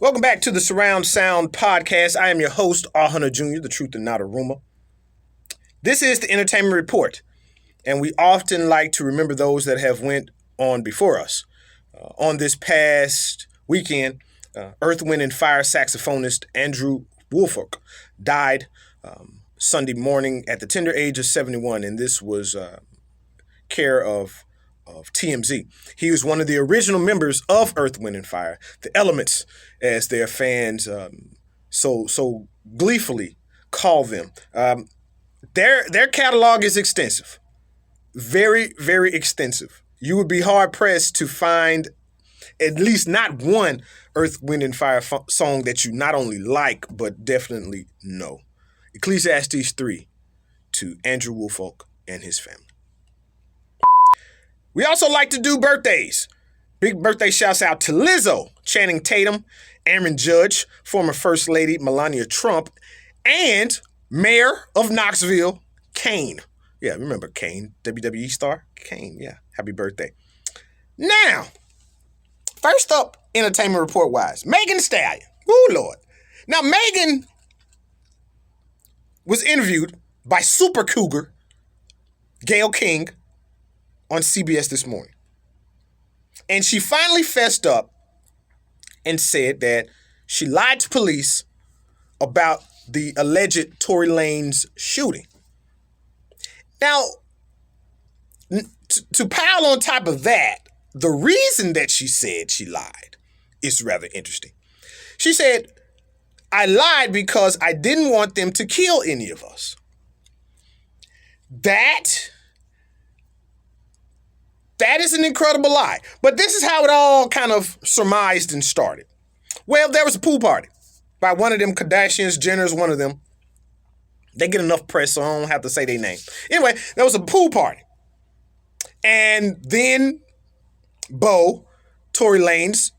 Welcome back to the Surround Sound Podcast. I am your host, R. Hunter Jr., the truth and not a rumor. This is the Entertainment Report, and we often like to remember those that have went on before us. On this past weekend, Earth, Wind, and Fire saxophonist Andrew Woolfolk died Sunday morning at the tender age of 71, and this was care of TMZ. He was one of the original members of Earth, Wind, and Fire, the Elements, as their fans so gleefully call them. Their catalog is extensive, very, very extensive. You would be hard pressed to find at least not one Earth, Wind, and Fire song that you not only like but definitely know. Ecclesiastes 3 to Andrew Woolfolk and his family. We also like to do birthdays. Big birthday shouts out to Lizzo, Channing Tatum, Aaron Judge, former First Lady Melania Trump, and Mayor of Knoxville, Kane. Yeah, remember Kane, WWE star? Kane, yeah. Happy birthday. Now, first up, entertainment report-wise, Megan Thee Stallion. Woo, Lord. Now, Megan was interviewed by Super Cougar Gayle King on CBS this morning. And she finally fessed up and said that she lied to police about the alleged Tory Lanez shooting. Now, to pile on top of that, the reason that she said she lied is rather interesting. She said, I lied because I didn't want them to kill any of us. That is an incredible lie. But this is how it all kind of surmised and started. Well, there was a pool party by one of them Kardashians, Jenners, one of them. They get enough press, so I don't have to say their name. Anyway, there was a pool party. And then Bo, Tory Lanez,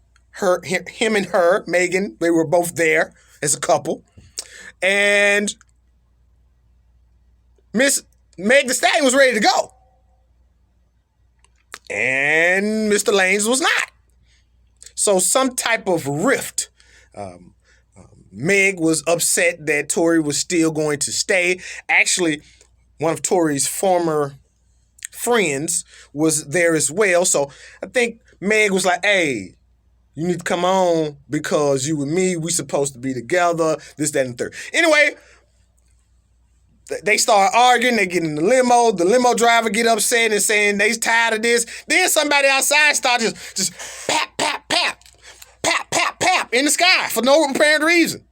him and her, Megan, they were both there as a couple. And Miss Meg Thee Stallion was ready to go. And Mr. Lanez was not. So some type of rift. Meg was upset that Tory was still going to stay. Actually, one of Tory's former friends was there as well. So I think Meg was like, hey, you need to come on because you and me, we supposed to be together, this, that, and the third. Anyway, they start arguing, they get in the limo driver get upset and saying they's tired of this. Then somebody outside started just pap, pap, pap, pap, pap, pap in the sky for no apparent reason.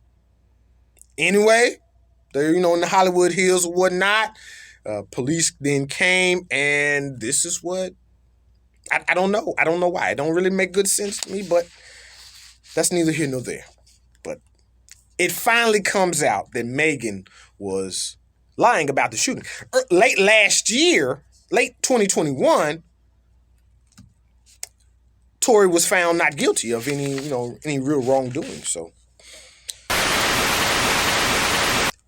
Anyway, they're, in the Hollywood Hills or whatnot. Police then came, and this is what, I don't know. I don't know why. It don't really make good sense to me, but that's neither here nor there. But it finally comes out that Megan was lying about the shooting. Late last year, late 2021, Tory was found not guilty of any real wrongdoing. So,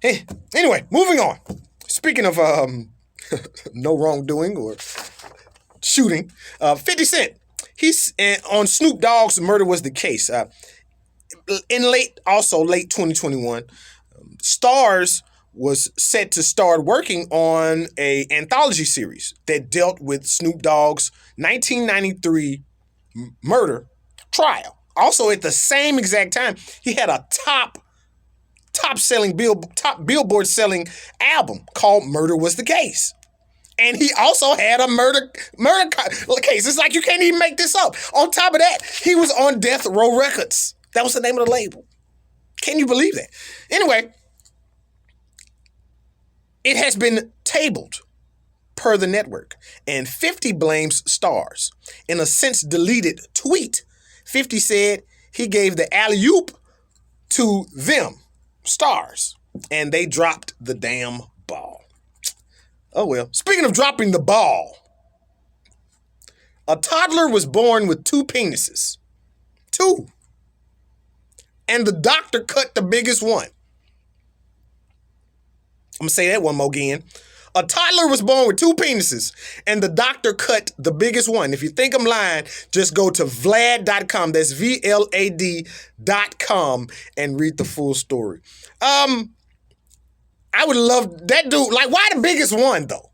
hey, anyway, moving on. Speaking of no wrongdoing or shooting, 50 Cent, he's on Snoop Dogg's Murder Was the Case. In late 2021, Stars was set to start working on an anthology series that dealt with Snoop Dogg's 1993 murder trial. Also, at the same exact time, he had a top Billboard selling album called Murder Was the Case. And he also had a murder case. It's like you can't even make this up. On top of that, he was on Death Row Records. That was the name of the label. Can you believe that? Anyway, it has been tabled per the network, and 50 blames Stars. In a since deleted tweet, 50 said he gave the alley-oop to them, Stars, and they dropped the damn ball. Oh well. Speaking of dropping the ball, a toddler was born with 2 penises. 2. And the doctor cut the biggest one. I'm going to say that one more again. A toddler was born with 2 penises, and the doctor cut the biggest one. If you think I'm lying, just go to Vlad.com. That's VLAD.com and read the full story. I would love that dude. Like, why the biggest one though?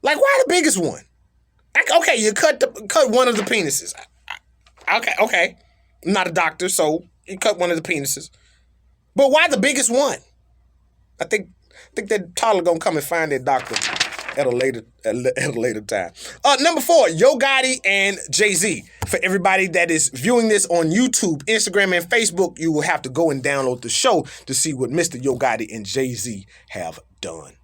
Like, why the biggest one? Okay, you cut one of the penises. Okay. I'm not a doctor, so you cut one of the penises. But why the biggest one? I think that toddler gonna come and find that doctor at a later time. Number 4, Yo Gotti and Jay-Z. For everybody that is viewing this on YouTube, Instagram, and Facebook, you will have to go and download the show to see what Mr. Yo Gotti and Jay-Z have done.